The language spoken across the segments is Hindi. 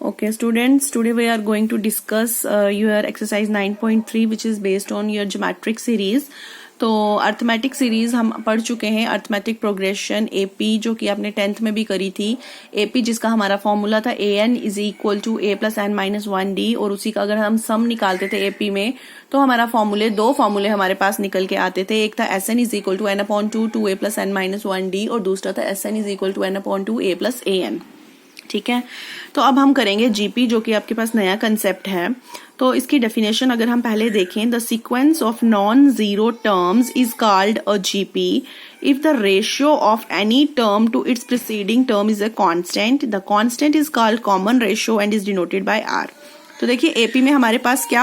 Okay, students, today we are going to discuss your exercise 9.3 which is based on your geometric series. तो अर्थमेटिक सीरीज हम पढ़ चुके हैं, अर्थमेटिक प्रोग्रेशन एपी जो कि आपने 10th में भी करी थी। एपी जिसका हमारा फॉर्मूला था an is equal to a plus n minus 1d, और उसी का अगर हम सम निकालते थे एपी में तो हमारा दो फॉर्मूले हमारे पास निकल के आते थे। एक था S n is equal to n upon two a plus n minus 1d, और दूसरा था S n is equal to n upon two a plus a n. ठीक है, तो अब हम करेंगे जीपी जो कि आपके पास नया कंसेप्ट है। तो इसकी डेफिनेशन अगर हम पहले देखें, the sequence of non zero terms is called a GP if the ratio of any term to its preceding term is a constant. The constant is called common ratio and is denoted by r. तो देखिए एपी में हमारे पास क्या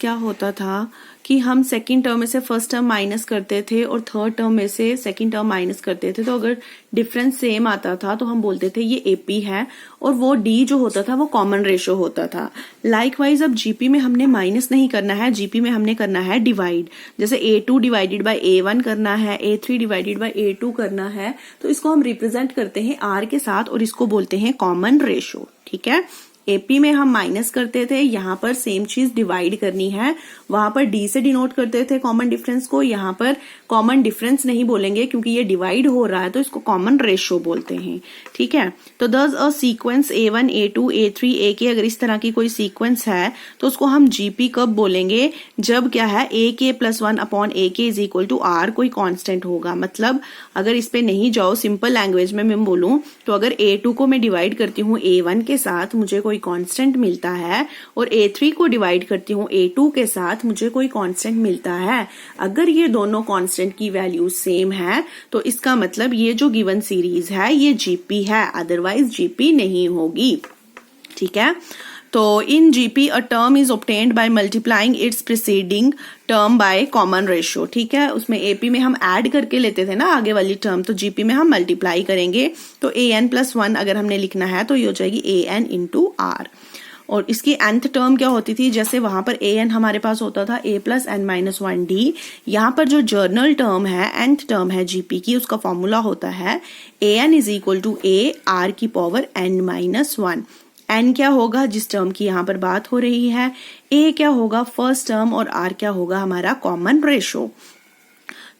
होता था, कि हम सेकंड टर्म में से फर्स्ट टर्म माइनस करते थे और थर्ड टर्म में से सेकंड टर्म माइनस करते थे। तो अगर डिफरेंस सेम आता था तो हम बोलते थे ये एपी है, और वो डी जो होता था वो कॉमन रेशियो होता था। लाइकवाइज अब जीपी में हमने माइनस नहीं करना है, जीपी में हमने करना है डिवाइड। जैसे a2 डिवाइडेड बाय a1 करना है, a3 डिवाइडेड बाय a2 करना है, तो इसको हम रिप्रेजेंट करते हैं आर के साथ और इसको बोलते हैं कॉमन रेशियो। ठीक है, एपी में हम माइनस करते थे, यहाँ पर सेम चीज डिवाइड करनी है, वहां पर डी से डिनोट करते थे कॉमन डिफरेंस को, यहाँ पर कॉमन डिफरेंस नहीं बोलेंगे क्योंकि ये डिवाइड हो रहा है तो इसको कॉमन रेशियो बोलते हैं। ठीक है, तो दस a sequence a1 a2 a3 a अगर इस तरह की कोई सीक्वेंस है तो उसको हम जीपी कब बोलेंगे, जब क्या है ak plus 1 upon ak is equal to r कोई कांस्टेंट होगा। मतलब अगर इस पे नहीं जाओ, सिंपल लैंग्वेज में मैं बोलूं तो अगर a2 को मैं डिवाइड करती हूँ a1 के साथ मुझे कोई कांस्टेंट मिलता है, और a3 को डिवाइड करती हूँ a2 के साथ मुझे कोई कांस्टेंट मिलता है। अगर ये दोनों कांस्टेंट की वैल्यू सेम है तो इसका मतलब ये जो गिवन सीरीज है ये जीपी है, अदरवाइज जीपी नहीं होगी। ठीक है, तो in GP a term is obtained by multiplying it's preceding term by common ratio. ठीक है, उसमें एपी में हम ऐड करके लेते थे ना आगे वाली टर्म, तो जीपी में हम मल्टीप्लाई करेंगे। तो ए एन प्लस 1 अगर हमने लिखना है तो ये हो जाएगी ए एन इंटू आर। और इसकी nth टर्म क्या होती थी, जैसे वहां पर ए एन हमारे पास होता था a plus n minus 1d, यहाँ पर जो जर्नल टर्म है nth टर्म है जीपी की, उसका फॉर्मूला होता है A N is equal to A R की पावर एन माइनस 1। एन क्या होगा जिस टर्म की यहाँ पर बात हो रही है, ए क्या होगा फर्स्ट टर्म, और आर क्या होगा हमारा कॉमन रेशियो।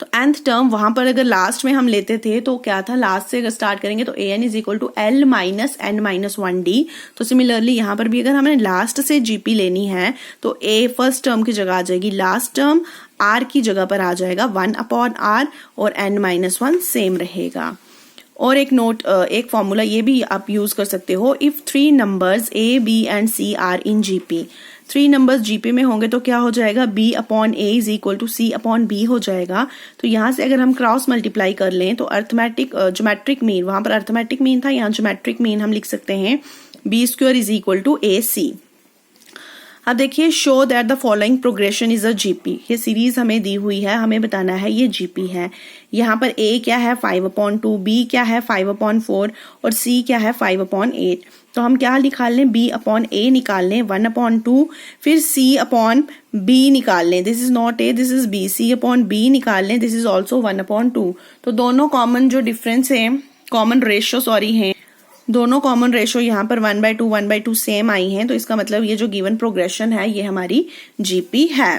तो nth टर्म वहां पर अगर लास्ट में हम लेते थे तो क्या था, लास्ट से अगर स्टार्ट करेंगे तो A N is equal to L minus N minus 1d। तो सिमिलरली यहाँ पर भी अगर हमें लास्ट से जीपी लेनी है तो ए फर्स्ट टर्म की जगह आ जाएगी लास्ट टर्म, आर की जगह पर आ जाएगा 1 अपॉन आर, और एन माइनस 1 सेम रहेगा। और एक नोट, एक फॉर्मूला ये भी आप यूज कर सकते हो, if 3 numbers a b and c are in GP. 3 numbers GP में होंगे तो क्या हो जाएगा, b upon a is equal to c upon b हो जाएगा। तो यहाँ से अगर हम क्रॉस मल्टीप्लाई कर लें तो अर्थमेटिक ज्योमेट्रिक मीन, वहां पर अर्थमेटिक मीन था, यहाँ ज्योमेट्रिक मीन हम लिख सकते हैं B square is equal to A C. अब देखिए, show that the following progression is a GP. ये सीरीज हमें दी हुई है, हमें बताना है ये जीपी है। यहाँ पर a क्या है 5/2, b क्या है 5/4, और c क्या है 5/8। तो हम क्या निकाल लें, b अपॉन a निकाल लें 1/2, फिर c अपॉन b निकाल लें, this is not a this is b, c upon b निकाल लें, दिस इज ऑल्सो 1/2। तो दोनों कॉमन जो डिफरेंस है, कॉमन रेशियो है, दोनों कॉमन रेशियो यहाँ पर 1/2 सेम आई हैं। तो इसका मतलब ये जो गिवन प्रोग्रेशन है ये हमारी जीपी है।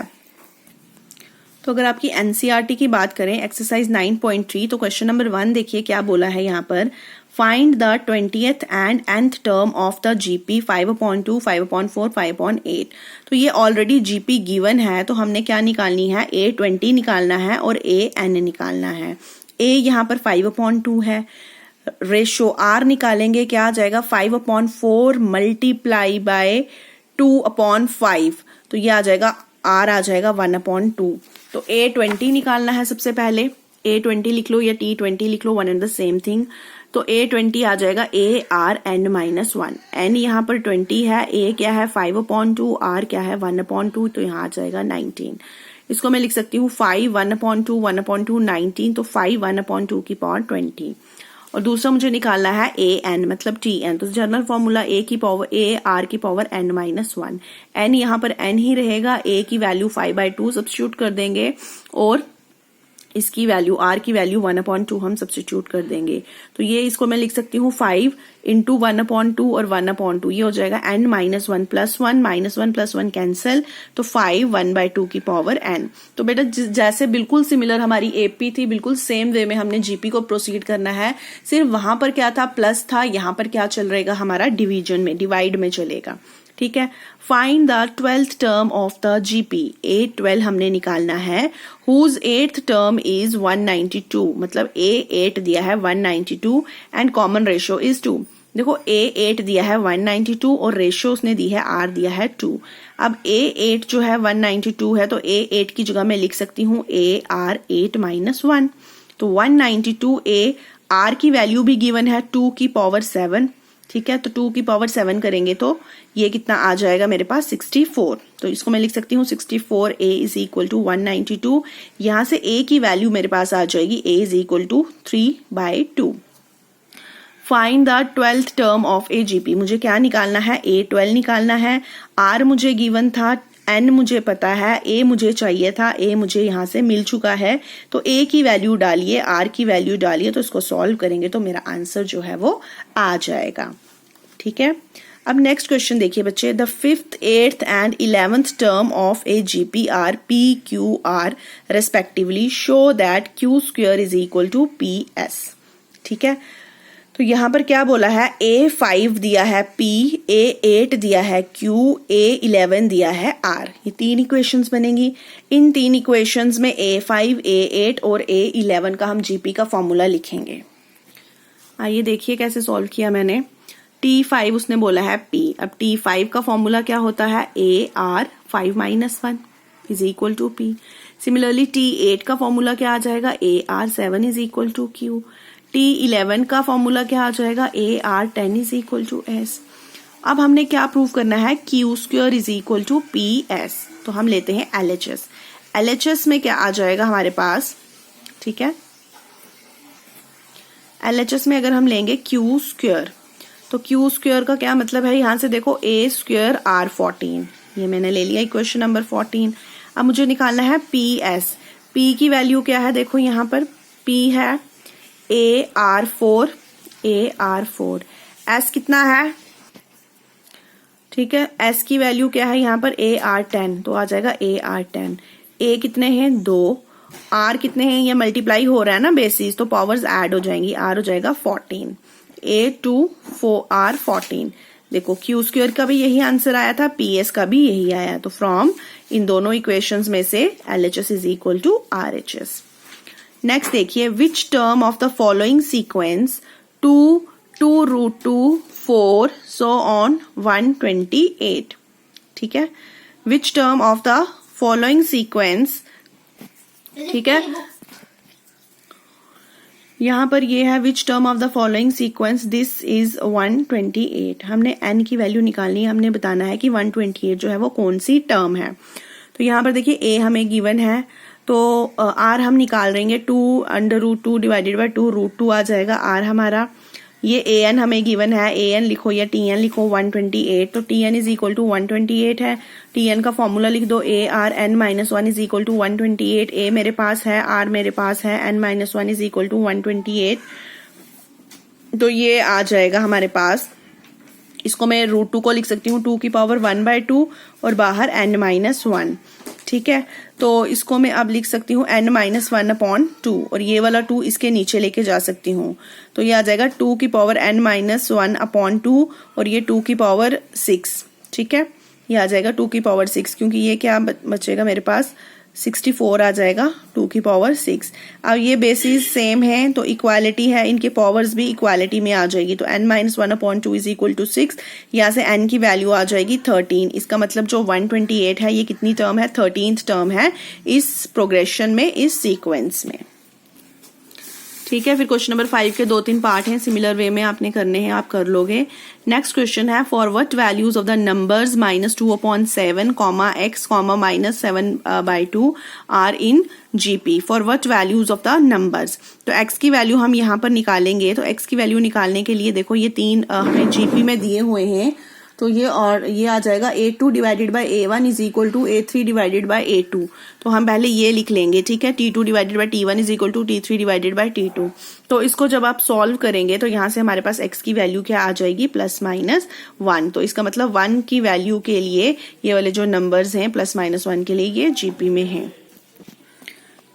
तो अगर आपकी एनसीईआरटी की बात करें, एक्सरसाइज 9.3, तो क्वेश्चन नंबर 1 देखिए क्या बोला है यहाँ पर, find the 20th and nth term of the GP 5/2, 5/4, 5/8। तो ये ऑलरेडी जीपी गिवन है, तो हमने क्या निकालनी है, a20 निकालना है और an निकालना है। a यहाँ पर 5/2 है, रेशियो आर निकालेंगे, क्या आ जाएगा 5/4 मल्टीप्लाई बाय 2/5, तो ये आ जाएगा आर आ जाएगा 1/2। तो a20 निकालना है सबसे पहले, a20 लिख लो या t20 लिख लो, one and the same thing. तो a20 आ जाएगा a r n minus 1, n यहाँ पर 20 है, a क्या है 5/2, r क्या है 1/2, तो यहाँ आ जाएगा 19। इसको मैं लिख सकती हूँ 5 1/2 1/2 19, तो 5 1/2 की पावर 20। और दूसरा मुझे निकालना है ए एन मतलब टी एन, तो जनरल फॉर्मूला ए की पावर ए आर की पावर एन माइनस 1। एन यहाँ पर एन ही रहेगा, ए की वैल्यू 5/2 सब्स्टिट्यूट कर देंगे, और इसकी वैल्यू r की वैल्यू 1/2 हम सब्स्टिट्यूट कर देंगे। तो ये इसको मैं लिख सकती हूँ 5 इंटू 1/2 और 1/2, ये हो जाएगा n minus 1 plus 1, minus 1 plus 1 cancel, तो 5 1/2 की पावर n। तो बेटा जैसे बिल्कुल सिमिलर हमारी एपी थी, बिल्कुल सेम वे में हमने जीपी को प्रोसीड करना है। सिर्फ वहां पर क्या था, प्लस था, यहाँ पर क्या चल रहेगा हमारा, डिवीजन में, डिवाइड में चलेगा। ठीक है। Find the 12th term of the GP, A12 हमने निकालना है, हुज 8th टर्म इज 192, मतलब A8 दिया है 192 एंड कॉमन रेशियो इज 2। देखो A8 दिया है 192 और रेशियो उसने दी है R दिया है 2। अब A8 जो है 192 है, तो A8 की जगह मैं लिख सकती हूँ AR8 माइनस 1। तो 192 R की वैल्यू भी गिवन है 2 की पावर 7। ठीक है, तो 2 की पावर 7 करेंगे तो ये कितना आ जाएगा मेरे पास 64। तो इसको मैं लिख सकती हूँ 64 A इज इक्वल टू 192। यहां से A की वैल्यू मेरे पास आ जाएगी A is equal to 3/2। Find the 12th term of a GP, मुझे क्या निकालना है, A12 निकालना है। R मुझे गिवन था, n मुझे पता है, A मुझे चाहिए था, A मुझे यहाँ से मिल चुका है। तो A की वैल्यू डालिए, R की वैल्यू डालिए, तो इसको सॉल्व करेंगे तो मेरा आंसर जो है वो आ जाएगा। ठीक है। अब नेक्स्ट क्वेश्चन देखिए बच्चे, the 5th 8th and 11th term of a GP are p q r respectively, show that q square is equal to p s. ठीक है, तो यहां पर क्या बोला है, A5 दिया है P, A8 दिया है Q, A11 दिया है R। ये 3 इक्वेशंस बनेंगी। इन 3 इक्वेशंस में A5, A8 और A11 का हम जीपी का फॉर्मूला लिखेंगे। आइए देखिए कैसे सॉल्व किया मैंने। T5 उसने बोला है P, अब T5 का फॉर्मूला क्या होता है, AR5 minus 1 is equal to P। Similarly T8 का फॉर्मूला क्या आ जाएगा, AR7 is equal to Q। T11 का फॉर्मूला क्या आ जाएगा, AR10 is equal to S। अब हमने क्या प्रूव करना है, Q square is equal to PS। तो हम लेते हैं LHS। LHS में क्या आ जाएगा हमारे पास, ठीक है, LHS में अगर हम लेंगे Q स्क्वायर, तो Q स्क्वायर का क्या मतलब है, यहां से देखो A स्क्वायर R14, ये मैंने ले लिया इक्वेशन नंबर 14। अब मुझे निकालना है PS। P की वैल्यू क्या है, देखो यहां पर P है AR4, AR4। S कितना है, ठीक है, S की वैल्यू क्या है यहाँ पर AR10, तो आ जाएगा AR10। A कितने हैं, 2, R कितने हैं, ये मल्टीप्लाई हो रहा है ना बेसिस, तो पावर्स ऐड हो जाएंगी, R हो जाएगा 14, A2 4R14। देखो Q स्क्वायर का भी यही आंसर आया था, PS का भी यही आया, तो फ्रॉम इन दोनों इक्वेशंस में से LHS is equal to RHS। Next देखिए, which term of the following sequence 2, 2√2, 4 so on 128। ठीक है, which term of the following sequence, ठीक है, यहां पर ये है which term of the following sequence this is 128। हमने n की वैल्यू निकालनी है, हमने बताना है कि 128 जो है वो कौन सी टर्म है। तो यहां पर देखिए A हमें गिवन है, तो R हम निकाल देंगे, 2√2 डिवाइडेड बाय 2√2 आ जाएगा R हमारा। ये AN हमें गिवन है, AN लिखो या TN लिखो 128, तो TN इज इक्वल टू 128 है। TN का फॉर्मूला लिख दो, ARN-1 is equal to 128। A मेरे पास है, R मेरे पास है, N-1 इज इक्वल टू 128। तो ये आ जाएगा हमारे पास, इसको मैं √2 को लिख सकती हूँ 2 की पावर 1/2 और बाहर N-1। ठीक है, तो इसको मैं अब लिख सकती हूँ N-1/2 और ये वाला 2 इसके नीचे लेके जा सकती हूँ, तो ये आ जाएगा 2 की पावर N-1/2 और ये 2 की पावर 6। ठीक है, ये आ जाएगा 2 की पावर 6, क्योंकि ये क्या बचेगा मेरे पास 64 आ जाएगा 2 की पावर 6। अब ये बेसिस सेम है तो इक्वालिटी है, इनके पावर्स भी इक्वालिटी में आ जाएगी, तो N-1/2 इज इक्वल टू 6। यहाँ से N की वैल्यू आ जाएगी 13। इसका मतलब जो 128 है ये कितनी टर्म है, 13th टर्म है इस प्रोग्रेशन में, इस सीक्वेंस में। ठीक है, फिर क्वेश्चन नंबर 5 के 2-3 पार्ट हैं, सिमिलर वे में आपने करने हैं, आप कर लोगे। नेक्स्ट क्वेश्चन है, for what values of the numbers -2/7, x, -7/2 are in GP, for what values of the numbers. तो x की वैल्यू हम यहाँ पर निकालेंगे, तो x की वैल्यू निकालने के लिए देखो ये 3 हमें जीपी में दिए हुए हैं, तो ये और ये आ जाएगा A2 divided by A1 is equal to A3 divided by A2। तो हम पहले ये लिख लेंगे, ठीक है। T2 divided by T1 is equal to T3 divided by T2। तो इसको जब आप सॉल्व करेंगे तो यहाँ से हमारे पास x की वैल्यू क्या आ जाएगी, +-1। तो इसका मतलब 1 की वैल्यू के लिए ये वाले जो नंबर्स हैं +-1 के लिए ये GP में हैं।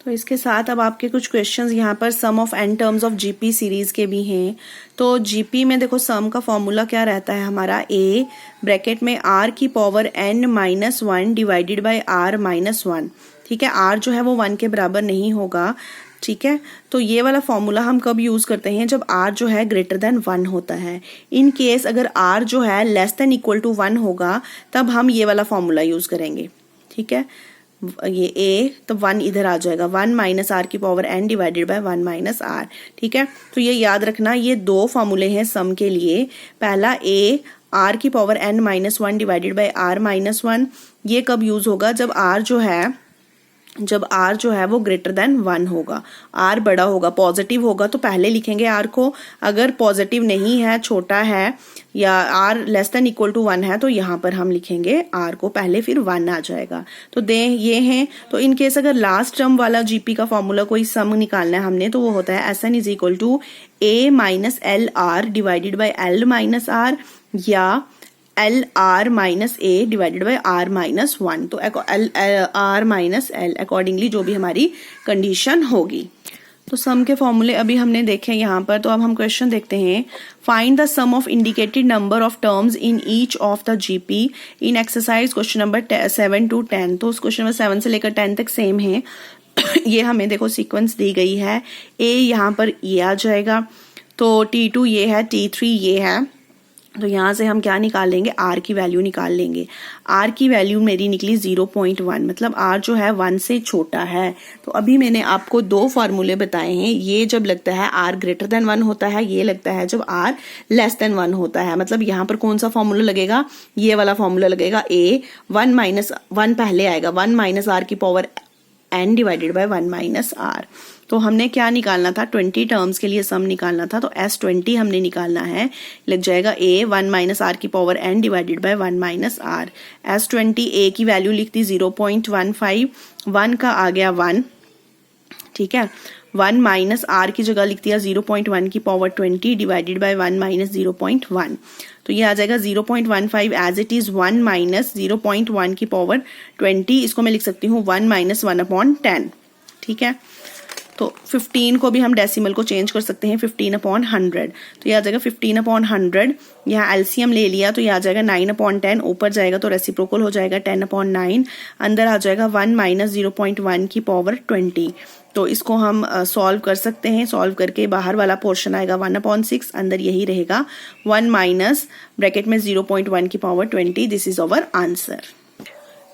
तो इसके साथ अब आपके कुछ क्वेश्चंस यहाँ पर sum of n terms of GP series के भी हैं। तो जीपी में देखो सम का फॉर्मूला क्या रहता है हमारा, a ब्रैकेट में r की power n-1 divided by r-1। ठीक है, r जो है वो 1 के बराबर नहीं होगा, ठीक है। तो ये वाला फॉर्मूला हम कब यूज करते हैं, जब r जो है ग्रेटर देन 1 होता है। इन केस अगर r जो है लेस देन इक्वल टू 1 होगा तब हम ये वाला फॉर्मूला यूज करेंगे, ठीक है। ये a तो 1 इधर आ जाएगा, 1 माइनस आर की power n divided by 1 minus r, ठीक है। तो ये याद रखना, ये दो फॉर्मूले हैं सम के लिए। पहला a r की power n-1 divided by r-1, ये कब यूज होगा, जब r जो है वो ग्रेटर देन 1 होगा, r बड़ा होगा, पॉजिटिव होगा तो पहले लिखेंगे r को, अगर पॉजिटिव नहीं है, छोटा है या r less than equal to 1 है तो यहाँ पर हम लिखेंगे r को पहले, फिर 1 आ जाएगा। तो दे ये हैं। तो इन केस अगर लास्ट टर्म वाला जीपी का फॉर्मूला कोई सम निकालना है हमने, तो वो होता है SN is equal to a minus L R divided by L minus R या L R minus A divided by r-1। तो r माइनस एल अकॉर्डिंगली जो भी हमारी कंडीशन होगी। तो सम के फॉर्मूले अभी हमने देखे यहाँ पर। तो अब हम क्वेश्चन देखते हैं। Find the sum of indicated number of terms in each of the GP in exercise question number 7 to 10। तो उस क्वेश्चन नंबर 7 से लेकर 10 तक सेम है। ये हमें देखो सीक्वेंस दी गई है, ए यहाँ पर ये आ जाएगा, तो T2 ये है, T3 ये है। तो यहाँ से हम क्या निकाल लेंगे, r की वैल्यू निकाल लेंगे। r की वैल्यू मेरी निकली 0.1, मतलब r जो है 1 से छोटा है। तो अभी मैंने आपको दो फार्मूले बताए हैं, ये जब लगता है r ग्रेटर देन 1 होता है, ये लगता है जब r लेस देन 1 होता है। मतलब यहाँ पर कौन सा फॉर्मूला लगेगा, ये वाला फॉर्मूला लगेगा। a 1 पहले आएगा, 1 माइनस r की power n divided by 1 minus r। तो हमने क्या निकालना था, 20 टर्म्स के लिए सम निकालना था, तो S20 हमने निकालना है। लग जाएगा a 1 माइनस आर की power n divided by 1 minus r। S20 a की वैल्यू लिखती 0.15, 1 का आ गया 1, ठीक है। 1 माइनस r की जगह लिख दिया 0.1 की पावर 20 डिवाइडेड बाय 1 माइनस 0.1। तो ये आ जाएगा 0.15 एज इट इज 1 माइनस 0.1 की पावर 20। इसको मैं लिख सकती हूँ 1 माइनस 1/10, ठीक है। तो 15 को भी हम डेसिमल को चेंज कर सकते हैं, 15/100। तो ये आ जाएगा 15/100। यहाँ एलसीएम ले लिया तो ये आ जाएगा 9/10, ऊपर जाएगा तो रेसिप्रोकल हो जाएगा 10/9, अंदर आ जाएगा 1 माइनस 0.1 की पावर 20। तो इसको हम सॉल्व कर सकते हैं। सॉल्व करके बाहर वाला पोर्शन आएगा 1/6, अंदर यही रहेगा 1 माइनस ब्रैकेट में 0.1 की power 20। This is our answer.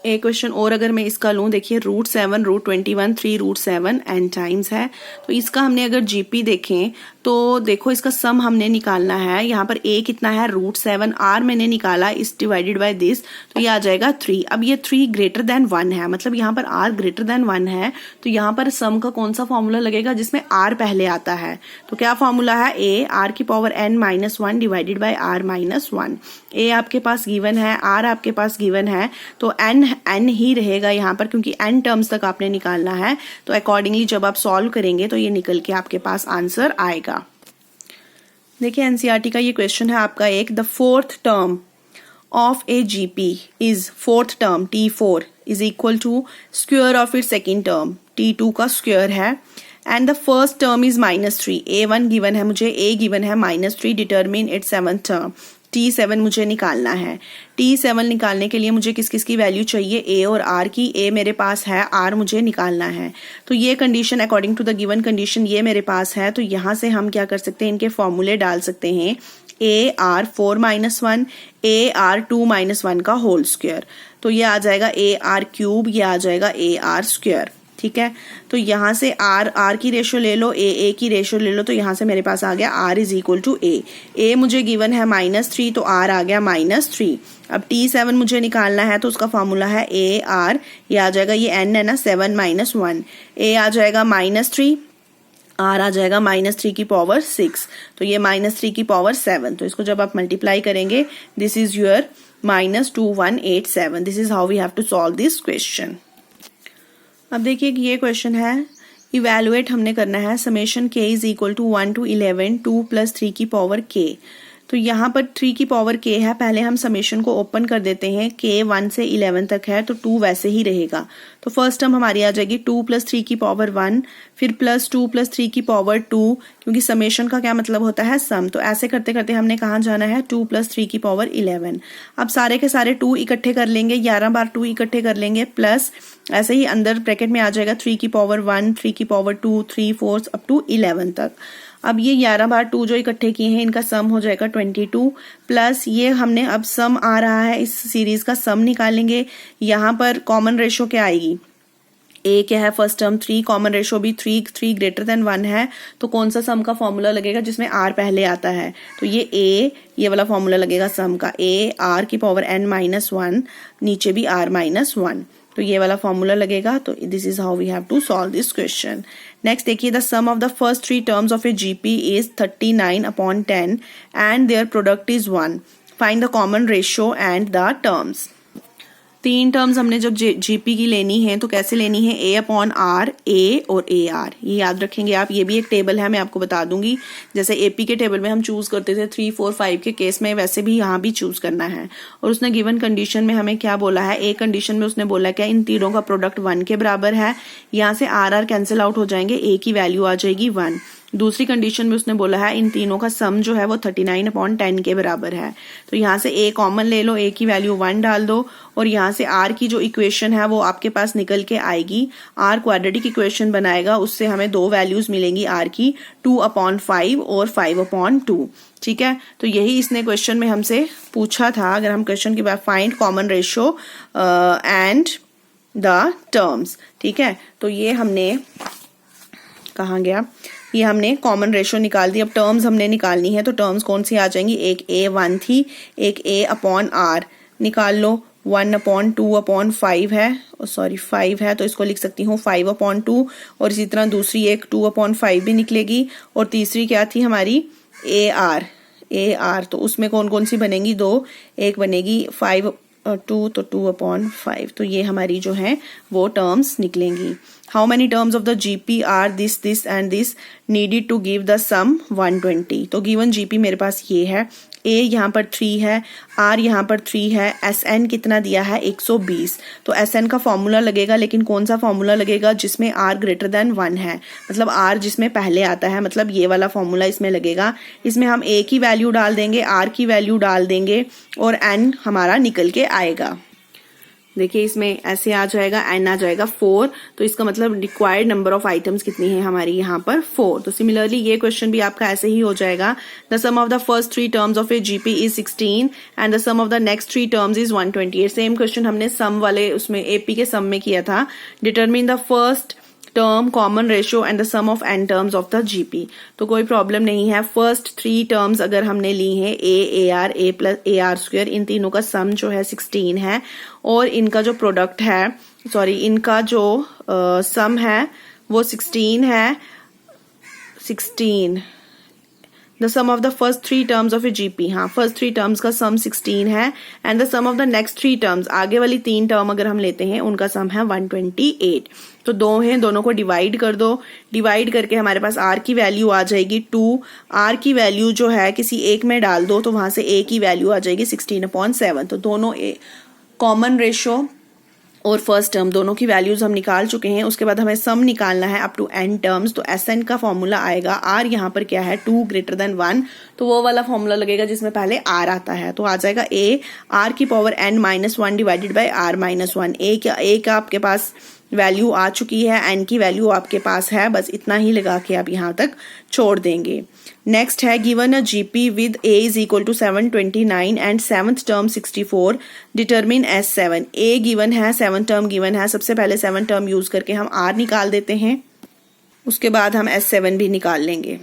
एक क्वेश्चन और अगर मैं इसका लूँ, देखिए √7 √21 3 √7 n टाइम्स है। तो इसका हमने अगर जीपी देखें तो देखो इसका सम हमने निकालना है। यहाँ पर a कितना है, √7, r मैंने निकाला, इस डिवाइडेड बाय दिस, तो ये आ जाएगा 3। अब ये 3 ग्रेटर देन 1 है, मतलब यहाँ पर r ग्रेटर देन 1 है। तो यहाँ पर सम का कौन सा फॉर्मूला लगेगा, जिसमें r पहले आता है। तो क्या फॉर्मूला है, a r की power n-1 divided by r-1। a आपके पास गिवन है, r आपके पास गिवन है, तो n ही रहेगा यहाँ पर, क्योंकि n टर्म्स तक आपने निकालना है। तो अकॉर्डिंगली जब आप सॉल्व करेंगे तो ये निकल के आपके पास आंसर आएगा। देखिए एनसीईआरटी का ये क्वेश्चन है आपका एक, the fourth term of a GP is, fourth term T4 is equal to square of its second term T2 का स्क्वायर है, and the first term is -3। A1 given है मुझे, A गिवन है -3, determine it's seventh term T7 मुझे निकालना है। T7 निकालने के लिए मुझे किस किस की वैल्यू चाहिए, A और R की। A मेरे पास है, R मुझे निकालना है। तो ये condition according to the given condition ये मेरे पास है। तो यहाँ से हम क्या कर सकते हैं, इनके फॉर्मूले डाल सकते हैं। AR 4-1, AR 2-1 का होल स्क्वायर। तो ये आ जाएगा AR क्यूब, ये आ जाएगा AR स्क्वायर, ठीक है। तो यहाँ से R की रेशो ले लो, A की रेशो ले लो, तो यहाँ से मेरे पास आ गया R is equal to A मुझे गिवन है -3, तो R आ गया -3। अब T7 मुझे निकालना है, तो उसका फॉर्मूला है AR, ये आ जाएगा, ये n है ना, 7 - 1, A आ जाएगा -3, आर आ जाएगा -3 की पावर 6, तो ये -3 की पावर 7, तो इसको जब आप मल्टीप्लाई करेंगे this is your -2187। This is how we have to solve this question. अब देखिए कि ये क्वेश्चन है, इवेलुएट हमने करना है summation k is equal to 1 to 11 2 + 3 की पावर k। तो यहाँ पर 3 की पावर k है, पहले हम समेशन को ओपन कर देते हैं, k 1 से 11 तक है तो 2 वैसे ही रहेगा। तो फर्स्ट टर्म हमारी आ जाएगी 2 + 3 की पावर 1, फिर +2 + 3 की पावर 2, क्योंकि समेशन का क्या मतलब होता है सम। तो ऐसे करते करते हमने कहाँ जाना है 2 + 3 की पावर 11। अब सारे के सारे 2 इकट्ठे कर लेंगे, 11 बार 2 इकट्ठे कर लेंगे, प्लस ऐसे ही अंदर ब्रैकेट में आ जाएगा 3 की पावर 1, 3 की पावर 2, 3 4 अप टू 11 तक। अब ये 11 बार 2 जो इकट्ठे किए हैं इनका सम हो जाएगा 22, प्लस ये हमने अब सम आ रहा है, इस सीरीज का सम निकालेंगे। यहाँ पर कॉमन रेशो क्या आएगी, a क्या है फर्स्ट टर्म 3, कॉमन रेशो भी 3 ग्रेटर देन 1 है, तो कौन सा सम का फॉर्मूला लगेगा जिसमें r पहले आता है, तो ये a, ये वाला फॉर्मूला लगेगा सम का, a r की पावर n-1, नीचे भी r-1, तो ये वाला फॉर्मूला लगेगा। तो this is how we have to solve this question. Next देखिए, the sum of the first 3 terms of a GP is 39/10 and their product is 1। Find the common ratio and the terms. 3 terms हमने जब जीपी की लेनी है तो कैसे लेनी है, a/r, a और ar, ये याद रखेंगे आप। ये भी एक टेबल है, मैं आपको बता दूंगी, जैसे एपी के टेबल में हम चूज करते थे 3 4 5 के केस में, वैसे भी यहाँ भी चूज करना है। और उसने गिवन कंडीशन में हमें क्या बोला है, एक कंडीशन में उसने बोला क्या इन तीनों का प्रोडक्ट 1 के बराबर है, यहाँ से आर कैंसिल आउट हो जाएंगे, a की वैल्यू आ जाएगी 1। दूसरी कंडीशन में उसने बोला है इन तीनों का सम जो है वो 39/10 के बराबर है, तो यहाँ से a कॉमन ले लो, a की वैल्यू 1 डाल दो, और यहाँ से r की जो इक्वेशन है वो आपके पास निकल के आएगी। r क्वाड्रेटिक इक्वेशन बनाएगा, उससे हमें 2 वैल्यूज मिलेंगी r की, 2/5 और 5/2। ठीक है, तो यही इसने क्वेश्चन में हमसे पूछा था। अगर हम क्वेश्चन के बाद find common ratio and the terms, ठीक है, तो ये हमने कहाँ गया, ये हमने कॉमन रेशियो निकाल दी। अब टर्म्स हमने निकालनी है, तो टर्म्स कौन सी आ जाएंगी, एक a1 थी, एक a/r निकाल लो, 1/2/5 है, सॉरी 5 है तो इसको लिख सकती हूँ 5/2, और इसी तरह दूसरी एक 2/5 भी निकलेगी, और तीसरी क्या थी हमारी ar, तो उसमें कौन कौन सी बनेंगी, 2, एक बनेगी 5/2 तो 2/5, तो ये हमारी जो है वो टर्म्स निकलेंगी। How many terms of the GP are this and this needed to give the sum 120। तो गिवन जीपी मेरे पास ये है, a यहाँ पर 3 है, r यहाँ पर 3 है, sn कितना दिया है 120, तो sn का फॉर्मूला लगेगा, लेकिन कौन सा फॉर्मूला लगेगा जिसमें r ग्रेटर देन 1 है, मतलब r जिसमें पहले आता है, मतलब ये वाला फॉर्मूला इसमें लगेगा। इसमें हम a की वैल्यू डाल देंगे, r की वैल्यू डाल देंगे, और n हमारा निकल के आएगा। देखिए इसमें ऐसे आ जाएगा, n आ जाएगा 4, तो इसका मतलब रिक्वायर्ड नंबर ऑफ आइटम्स कितनी है हमारी यहाँ पर 4। तो सिमिलरली ये क्वेश्चन भी आपका ऐसे ही हो जाएगा, the sum of the first 3 terms of a GP is 16 and the sum of the next 3 terms is 128। Same question हमने सम वाले उसमें एपी के सम में किया था, determine the first term common ratio and the sum of n terms of the GP. तो कोई प्रॉब्लम नहीं है, फर्स्ट 3 टर्म्स अगर हमने ली हैं a प्लस ar², इन तीनों का सम जो है 16 है, और इनका जो प्रोडक्ट है, सॉरी इनका जो सम है वो 16 है, 16 the sum of the first 3 terms of a GP, हाँ फर्स्ट 3 टर्म्स का सम 16 है, and the sum of the next 3 terms, आगे वाली 3 टर्म अगर हम लेते हैं उनका सम है 128। तो 2 हैं, दोनों को डिवाइड कर दो, डिवाइड करके हमारे पास r की वैल्यू आ जाएगी 2, r की वैल्यू जो है किसी एक में डाल दो तो वहां से a की वैल्यू आ जाएगी 16/7। तो दोनों कॉमन रेशियो और फर्स्ट टर्म दोनों की वैल्यूज हम निकाल चुके हैं। उसके बाद हमें सम निकालना है अप टू n टर्म्स, तो Sn का फॉर्मूला आएगा, r यहाँ पर क्या है 2 ग्रेटर देन 1, तो वो वाला फॉर्मूला लगेगा जिसमें पहले r आता है, तो आ जाएगा a r की power n-1 divided by r-1। a का आपके पास वैल्यू आ चुकी है, n की वैल्यू आपके पास है, बस इतना ही लगा के आप यहाँ तक छोड़ देंगे। नेक्स्ट है, given a GP with a is equal to 729 and 7th term 64, determine S7। a given है, 7th टर्म गिवन है, सबसे पहले 7th टर्म यूज करके हम r निकाल देते हैं, उसके बाद हम S7 भी निकाल लेंगे।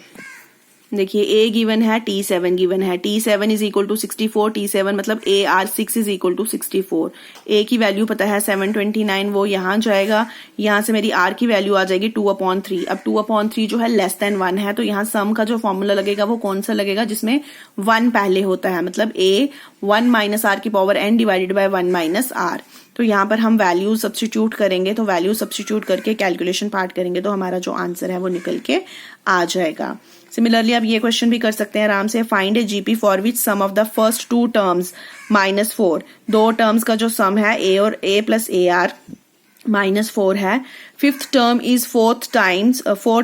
देखिए a गिवन है, t7 गिवन है, t7 is equal to 64, t7 मतलब AR6 is equal to 64। a की वैल्यू पता है 729, वो यहाँ जाएगा, यहाँ से मेरी r की वैल्यू आ जाएगी 2/3। अब 2/3 जो है लेस देन 1 है, तो यहाँ सम का जो फॉर्मूला लगेगा वो कौन सा लगेगा, जिसमें 1 पहले होता है, मतलब a 1 माइनस r की power n divided by 1 minus r। तो यहाँ पर हम वैल्यू सब्स्टिट्यूट करेंगे, तो वैल्यू सब्स्टिट्यूट करके कैलकुलेशन पार्ट करेंगे तो हमारा जो आंसर है वो निकल के आ जाएगा। सिमिलरली आप ये क्वेश्चन भी कर सकते हैं आराम से, find a GP for which sum of the first 2 terms -4, दो टर्म्स का जो सम है a और a प्लस AR -4 है। Fifth term is 4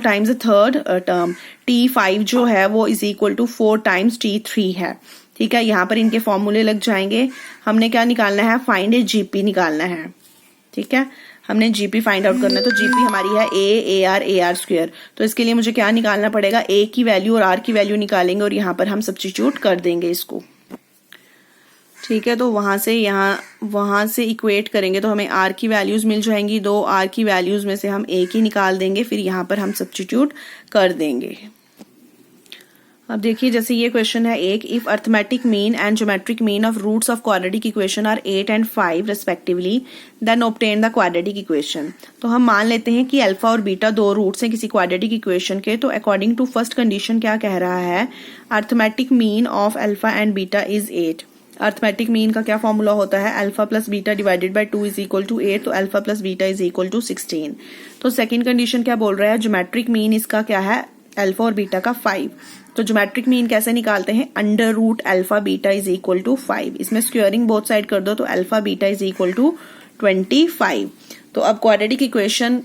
times third term, t5 जो है वो is equal to 4 times t3 है। ठीक है, यहाँ पर इनके फॉर्मूले लग जाएंगे। हमने क्या निकालना है, फाइंड ए जीपी निकालना है। ठीक है, हमने जीपी फाइंड आउट करना है, तो जीपी हमारी है AR स्क्वायर। तो इसके लिए मुझे क्या निकालना पड़ेगा, a की वैल्यू और r की वैल्यू निकालेंगे और यहाँ पर हम सब्स्टिट्यूट कर देंगे इसको। ठीक है, तो वहां से इक्वेट करेंगे तो हमें r की वैल्यूज मिल जाएंगी, दो r की वैल्यूज में से हम a की निकाल देंगे, फिर यहाँ पर हम सब्स्टिट्यूट कर देंगे। अब देखिए, जैसे ये क्वेश्चन है एक, if arithmetic mean and geometric mean of roots of quadratic equation are 8 and 5 respectively, then obtain the quadratic equation. तो हम मान लेते हैं कि अल्फा और बीटा दो रूट्स हैं किसी क्वाड्रेटिक इक्वेशन के। तो अकॉर्डिंग टू फर्स्ट कंडीशन क्या कह रहा है, arithmetic mean of alpha and beta is 8। Arithmetic mean का क्या फॉर्मूला होता है, alpha plus beta divided by 2 is equal to 8, तो alpha plus beta is equal to 16। तो सेकेंड कंडीशन क्या बोल रहा है, ज्योमेट्रिक मीन इसका क्या है, अल्फा और बीटा का 5। तो ज्योमेट्रिक मीन कैसे निकालते हैं, under root alpha beta is equal to 5। इसमें स्क्वेयरिंग बोथ साइड कर दो तो alpha beta is equal to 25। तो अब क्वाड्रेटिक इक्वेशन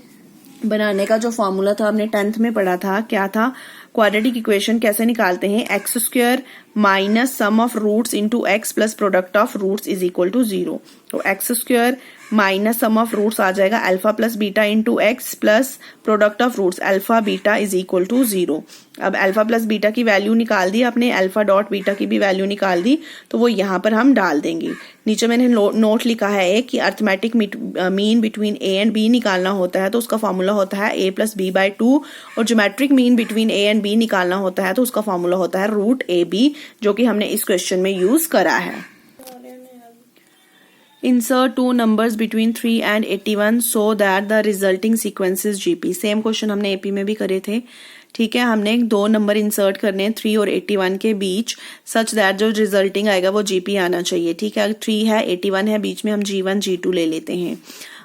बनाने का जो फॉर्मूला था हमने 10th में पढ़ा था, क्या था, क्वाड्रेटिक इक्वेशन कैसे निकालते हैं, X square minus sum of roots into X plus product of roots is equal to 0। तो X square minus sum of roots आ जाएगा alpha plus beta into X plus product of roots alpha beta is equal to 0। अब अल्फा प्लस बीटा की वैल्यू निकाल दी आपने, अल्फा डॉट बीटा की भी वैल्यू निकाल दी, तो वो यहाँ पर हम डाल देंगे। नीचे मैंने नोट लिखा है कि arithmetic mean between a and b निकालना होता है तो उसका फॉर्मूला होता है a प्लस बी बाय 2, और geometric mean between a and b निकालना होता है तो उसका फॉर्मूला होता है रूट AB, जो कि हमने इस क्वेश्चन में यूज करा है। Insert two numbers between 3 and 81 so that the resulting sequence is GP। Same question हमने AP में भी करे थे। ठीक है, हमने दो नंबर इंसर्ट करने हैं 3 और 81 के बीच, सच दैट जो रिजल्टिंग आएगा वो GP आना चाहिए। ठीक है, 3 है 81 है, बीच में हम G1 G2 ले लेते हैं।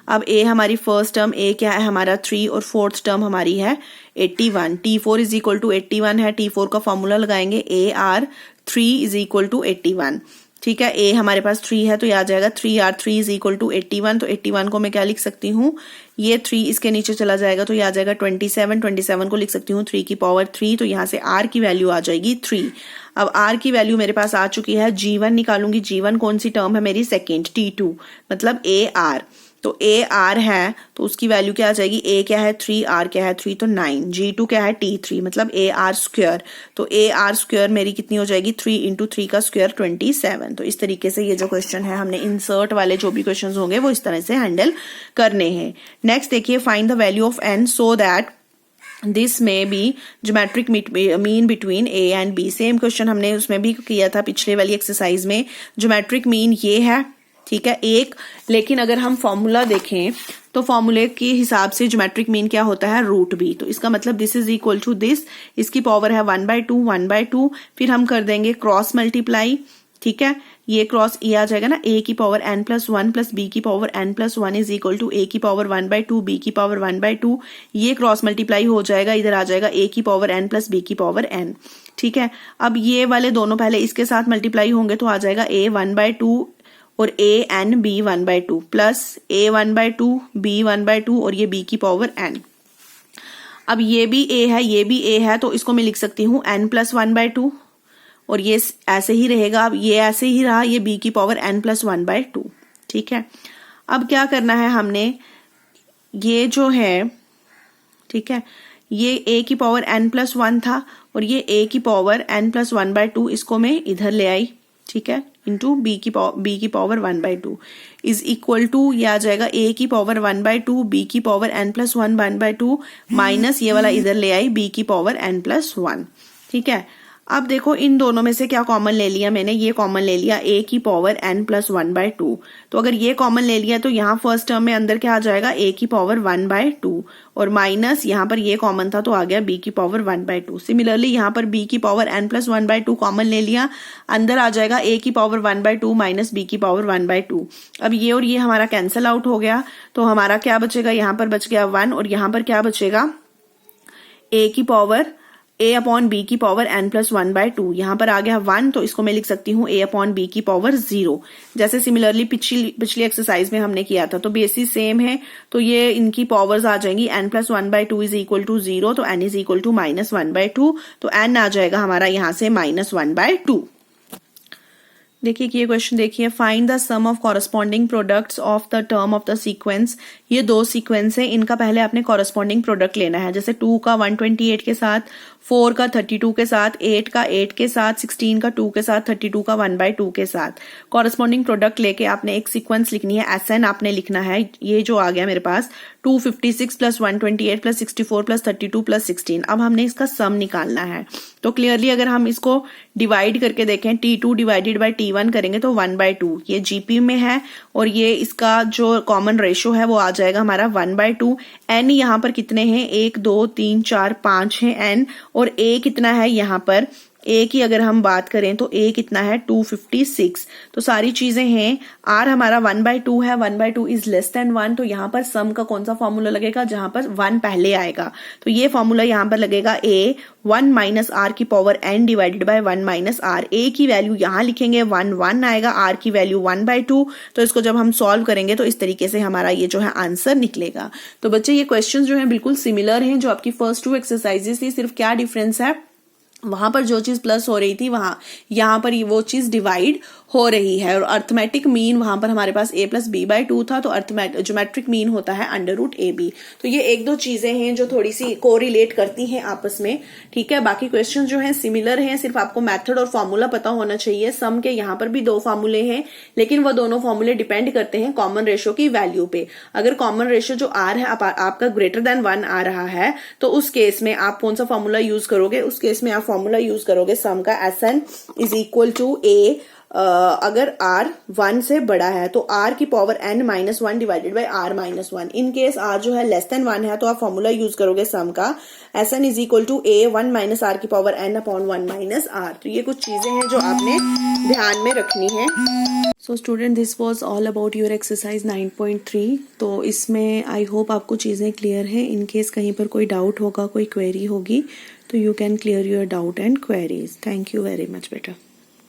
अब A हमारी फर्स्ट टर्म, A क्या है हमारा 3 और फोर्थ टर्म हमारी है 81। T4 इज इक्वल टू 81 है, T4 का फॉर्मूला लगाएंगे AR3 इज इक्वल टू 81। ठीक है, A हमारे पास 3 है तो ये आ जाएगा 3R3 इज इक्वल टू 81। तो 81 को मैं क्या लिख सकती हूँ, ये 3 इसके नीचे चला जाएगा तो ये आ जाएगा 27। 27 को लिख सकती हूँ 3 की पावर 3, तो यहाँ से R की वैल्यू आ जाएगी 3। अब R की वैल्यू मेरे पास आ चुकी है, G1 निकालूंगी। G1 कौन सी टर्म है मेरी, सेकेंड, T2 मतलब AR। तो AR है तो उसकी वैल्यू क्या आ जाएगी, A क्या है 3, R क्या है 3 तो 9, G2 क्या है T3 मतलब AR स्क्वायर। तो AR स्क्वायर मेरी कितनी हो जाएगी, 3 इंटू 3 का स्क्वायर 27। तो इस तरीके से ये जो क्वेश्चन है हमने इंसर्ट वाले जो भी क्वेश्चन होंगे वो इस तरह से हैंडल करने हैं। नेक्स्ट देखिए, find the value of n so that this may be geometric mean between A and B। Same question हमने उसमें भी किया था पिछले वाली एक्सरसाइज में। ज्योमेट्रिक मीन ये है, ठीक है, एक, लेकिन अगर हम फॉर्मूला देखें तो फॉर्मूले के हिसाब से ज्योमेट्रिक मीन क्या होता है, रूट B। तो इसका मतलब this is equal to this, इसकी पावर है 1/2 1/2, फिर हम कर देंगे क्रॉस मल्टीप्लाई। ठीक है, ये क्रॉस ये आ जाएगा ना, A की पावर n+1 प्लस B की power n+1 is equal to A की पावर 1/2 B की पावर 1/2। ये क्रॉस मल्टीप्लाई हो जाएगा, इधर आ जाएगा A की पावर n प्लस B की पावर n। ठीक है, अब ये वाले दोनों पहले इसके साथ मल्टीप्लाई होंगे तो आ जाएगा A 1/2 और an b 1/2 plus a 1/2 b 1/2 और ये b की पावर n। अब ये भी a है ये भी a है तो इसको मैं लिख सकती हूँ n+1/2 और ये ऐसे ही रहेगा। अब ये ऐसे ही रहा, ये b की पावर n+1/2। ठीक है, अब क्या करना है हमने, ये जो है, ठीक है, ये a की पावर n+1 था और ये a की पावर n+1/2, इसको मैं इधर ले आई। ठीक है, इंटू b की पावर 1/2 इज इक्वल टू, ये आ जाएगा a की पावर 1/2 b की पावर n+1 1/2 माइनस ये वाला इधर ले आई b की पावर n+1। ठीक है। अब देखो इन दोनों में से क्या कॉमन ले लिया मैंने, ये कॉमन ले लिया a की पावर n प्लस 1/2। तो अगर ये कॉमन ले लिया तो यहाँ फर्स्ट टर्म में अंदर क्या आ जाएगा, a की पावर 1/2 और माइनस यहाँ पर ये कॉमन था तो आ गया b की पावर 1/2। सिमिलरली यहाँ पर b की पावर n प्लस 1/2 कॉमन ले लिया, अंदर आ जाएगा a की पावर 1/2 माइनस b की पावर 1/2। अब ये और ये हमारा कैंसल आउट हो गया, तो हमारा क्या बचेगा, यहाँ पर बच गया 1 और यहाँ पर क्या बचेगा, a की पावर a अपॉन b की पावर n प्लस 1/2। यहाँ पर आ गया 1, तो इसको मैं लिख सकती हूँ a अपॉन b की पावर 0। जैसे सिमिलरली पिछली एक्सरसाइज में हमने किया था, तो बेसिस सेम है, तो ये इनकी पावर्स आ जाएंगी n plus 1/2 is equal to 0, तो n is equal to minus 1/2, तो n आ जाएगा हमारा यहाँ से माइनस 1/2। देखिए कि ये क्वेश्चन देखिए, find the sum of corresponding products of the term of the sequence. ये दो सीक्वेंस है, इनका पहले आपने कॉरस्पॉन्डिंग प्रोडक्ट लेना है। जैसे 2 का 128 के साथ, 4 का 32 के साथ, 8 का 8 के साथ, 16 का 2 के साथ, 32 का 1/2 के साथ कॉरस्पॉन्डिंग प्रोडक्ट लेके आपने एक सीक्वेंस लिखनी है, SN आपने लिखना है। ये जो आ गया मेरे पास 256 प्लस 128 प्लस 64 प्लस 32 प्लस 16। अब हमने इसका सम निकालना है। तो क्लियरली अगर हम इसको डिवाइड करके देखें, T2 डिवाइडेड बाई T1 करेंगे तो 1/2, ये GP में है और ये इसका जो कॉमन रेशो है वो आ जाएगा हमारा 1/2। N यहाँ पर कितने हैं, 1 2 3 4 5 है N, और A कितना है यहाँ पर, A की अगर हम बात करें तो A कितना है 256। तो सारी चीजें हैं, R हमारा 1/2 है, 1/2 इज लेस देन 1, तो यहाँ पर सम का कौन सा फॉर्मूला लगेगा, जहां पर 1 पहले आएगा, तो ये फॉर्मूला यहाँ पर लगेगा A 1 माइनस R की power n divided by 1 minus R। A की वैल्यू यहाँ लिखेंगे 1 आएगा, R की वैल्यू 1/2। तो इसको जब हम सॉल्व करेंगे तो इस तरीके से हमारा ये जो है आंसर निकलेगा। तो बच्चे ये क्वेश्चन जो है बिल्कुल सिमिलर हैं जो आपकी फर्स्ट 2 एक्सरसाइजेस थी, सिर्फ क्या डिफरेंस है, वहां पर जो चीज प्लस हो रही थी वहां यहाँ पर वो चीज डिवाइड हो रही है। और अर्थमेटिक मीन वहां पर हमारे पास a प्लस b/2 था, तो ज्योमेट्रिक मीन होता है √ab। तो ये एक दो चीजें हैं जो थोड़ी सी कोरिलेट करती हैं आपस में, ठीक है। बाकी क्वेश्चन जो हैं सिमिलर हैं, सिर्फ आपको मेथड और फॉर्मूला पता होना चाहिए। सम के यहाँ पर भी 2 फॉर्मूले हैं, लेकिन वो दोनों फॉर्मूले डिपेंड करते हैं कॉमन रेशो की वैल्यू पे। अगर कॉमन रेशो जो r है आपका ग्रेटर देन 1 आ रहा है, तो उस केस में आप कौन सा फॉर्मूला यूज करोगे, उस केस में आप फॉर्मूला यूज करोगे सम का SN is equal to A। अगर R 1 से बड़ा है तो R की power n minus 1 divided by R minus 1। In case R जो है लेस देन 1 है तो आप फॉर्मूला यूज करोगे सम का SN is equal to A 1 minus R की power n upon 1 minus R। तो ये कुछ चीजें हैं जो आपने ध्यान में रखनी है। So student, this was all about your exercise 9.3। तो इसमें आई होप आपको चीजें क्लियर है। इन केस कहीं पर कोई डाउट होगा, कोई क्वेरी होगी, तो you can clear your doubt and queries. Thank you very much बेटा।